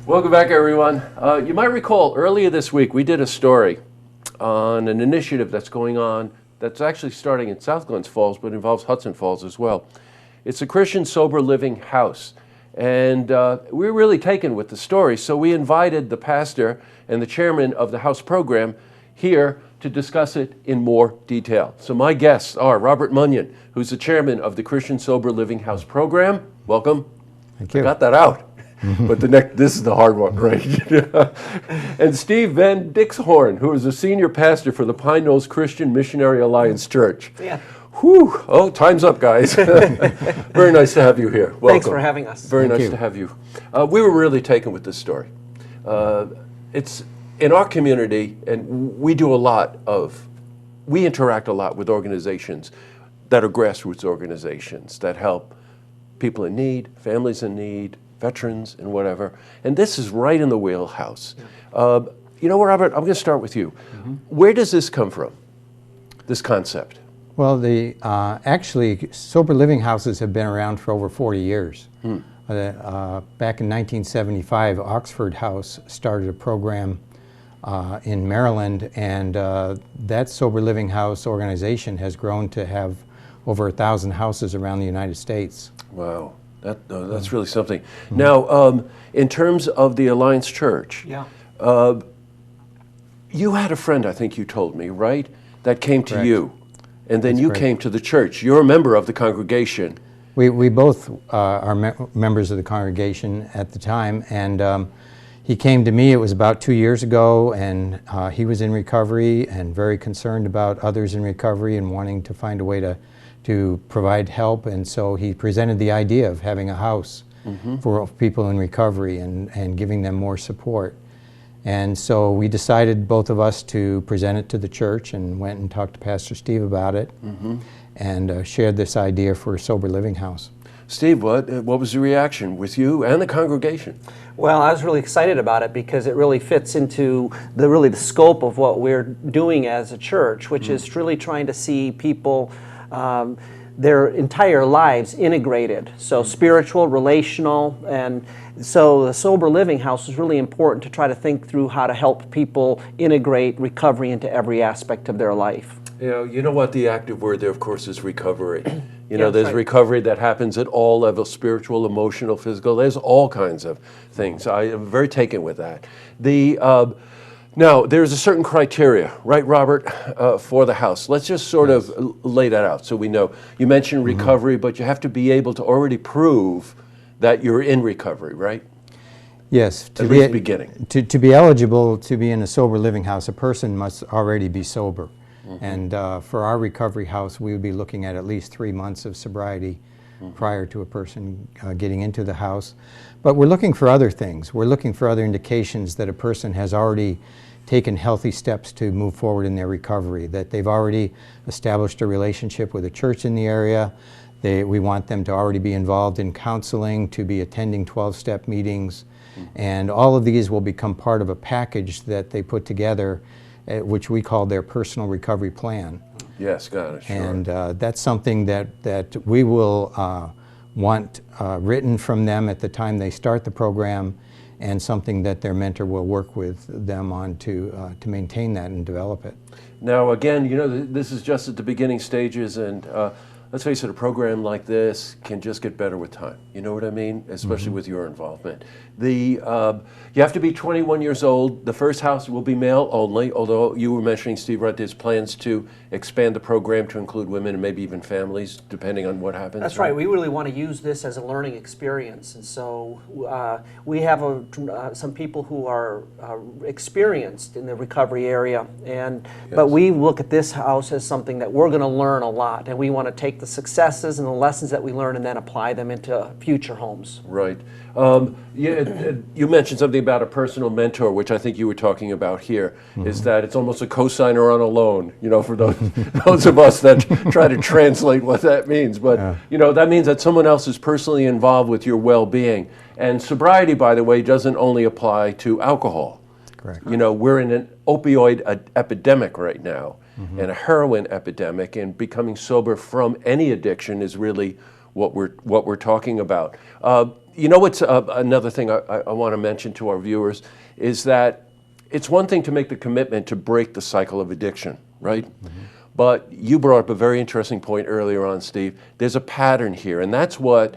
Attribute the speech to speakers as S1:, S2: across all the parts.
S1: Welcome back, everyone. You might recall earlier this week we did a story on an initiative that's going on that's actually starting in South Glens Falls, but involves Hudson Falls as well. It's a Christian sober living house. And we're really taken with the story, so we invited the pastor and the chairman of the house program here to discuss it in more detail. So my guests are Robert Munyon, who's the chairman of the Christian Sober Living House program. Welcome.
S2: Thank you.
S1: I got that out. But this is the hard one, right? And Steve VanDixhorn, who is a senior pastor for the Pine Knolls Christian Missionary Alliance Church.
S3: Yeah.
S1: Whew. Oh, time's up, guys. Very nice to have you here. Welcome.
S3: Thanks for having us.
S1: Very nice to have you. We were really taken with this story. It's in our community, and we interact a lot with organizations that are grassroots organizations that help people in need, families in need, veterans and whatever. And this is right in the wheelhouse. Yeah. You know, Robert, I'm going to start with you. Mm-hmm. Where does this come from, this concept?
S2: Well, actually, sober living houses have been around for over 40 years. Back in 1975, Oxford House started a program in Maryland, and that sober living house organization has grown to have over 1,000 houses around the United States.
S1: Wow. That's really something. Mm-hmm. Now, in terms of the Alliance Church,
S3: yeah.
S1: You had a friend, I think you told me, right, that came to
S2: Correct.
S1: you, and then
S2: That's
S1: you
S2: correct.
S1: came to the church. You're a member of the congregation.
S2: We both are members of the congregation at the time, and he came to me, it was about 2 years ago, and he was in recovery and very concerned about others in recovery and wanting to find a way to provide help, and so he presented the idea of having a house for people in recovery and giving them more support. And so we decided, both of us, to present it to the church and went and talked to Pastor Steve about it and shared this idea for a sober living house.
S1: Steve, what was the reaction with you and the congregation?
S3: Well, I was really excited about it because it really fits into the scope of what we're doing as a church, which is really trying to see people their entire lives integrated, so spiritual, relational, and so the sober living house is really important to try to think through how to help people integrate recovery into every aspect of their life.
S1: You know what the active word there, of course, is recovery. You know,
S3: Yeah,
S1: there's
S3: right.
S1: recovery that happens at all levels, spiritual, emotional, physical. There's all kinds of things. I am very taken with that. Now, there's a certain criteria, right, Robert, for the house. Let's just sort of lay that out so we know. You mentioned recovery, but you have to be able to already prove that you're in recovery, right?
S2: Yes.
S1: At least beginning.
S2: To be eligible to be in a sober living house, a person must already be sober. And for our recovery house, we would be looking at least 3 months of sobriety prior to a person getting into the house. But we're looking for other things. We're looking for other indications that a person has already taken healthy steps to move forward in their recovery, that they've already established a relationship with a church in the area. We want them to already be involved in counseling, to be attending 12-step meetings, and all of these will become part of a package that they put together, which we call their personal recovery plan.
S1: Yes, got it, sure.
S2: And that's something that we will want written from them at the time they start the program, and something that their mentor will work with them on to maintain that and develop it.
S1: Now, again, you know, this is just at the beginning stages, and let's face it, a program like this can just get better with time. You know what I mean? Especially with your involvement. You have to be 21 years old. The first house will be male only, although you were mentioning, Steve, right, there's plans to expand the program to include women and maybe even families, depending on what happens.
S3: That's right. We really want to use this as a learning experience, and so we have some people who are experienced in the recovery area, but we look at this house as something that we're going to learn a lot, and we want to take the successes and the lessons that we learn and then apply them into future homes.
S1: Right. You mentioned something about a personal mentor, which I think you were talking about here, is that it's almost a cosigner on a loan, you know, for those of us that try to translate what that means. But, you know, that means that someone else is personally involved with your well-being. And sobriety, by the way, doesn't only apply to alcohol.
S2: Correct.
S1: You know, we're in an opioid epidemic right now, and a heroin epidemic, and becoming sober from any addiction is really what we're talking about. You know what's another thing I want to mention to our viewers is that it's one thing to make the commitment to break the cycle of addiction, right? Mm-hmm. But you brought up a very interesting point earlier on, Steve. There's a pattern here, and that's what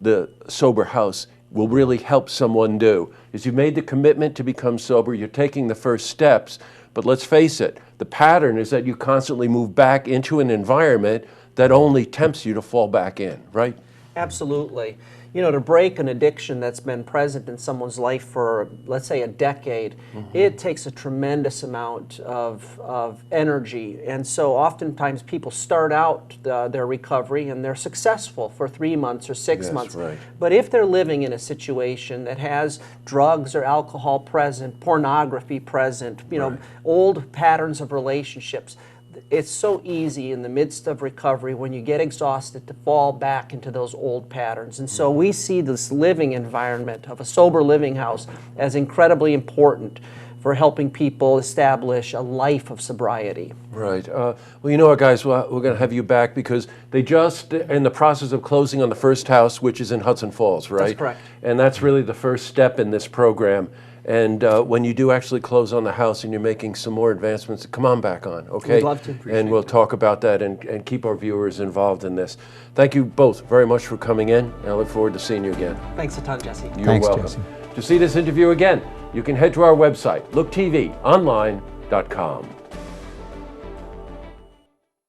S1: the Sober House will really help someone do, is you've made the commitment to become sober, you're taking the first steps, but let's face it, the pattern is that you constantly move back into an environment that only tempts you to fall back in, right?
S3: Absolutely. You know, to break an addiction that's been present in someone's life for, let's say, a decade, it takes a tremendous amount of energy. And so oftentimes people start out their recovery and they're successful for 3 months or 6 months.
S1: Right.
S3: But if they're living in a situation that has drugs or alcohol present, pornography present, you know, old patterns of relationships, it's so easy in the midst of recovery when you get exhausted to fall back into those old patterns. And so we see this living environment of a sober living house as incredibly important for helping people establish a life of sobriety.
S1: Right. Well, you know what, guys, we're going to have you back because they just in the process of closing on the first house, which is in Hudson Falls, right?
S3: That's correct.
S1: And that's really the first step in this program. And when you do actually close on the house and you're making some more advancements, come on back on, okay?
S3: We'd love to.
S1: And we'll talk about that and keep our viewers involved in this. Thank you both very much for coming in, and I look forward to seeing you again.
S3: Thanks a ton, Jesse.
S1: You're
S2: Thanks,
S1: welcome.
S2: Jesse.
S1: To see this interview again, you can head to our website, looktvonline.com.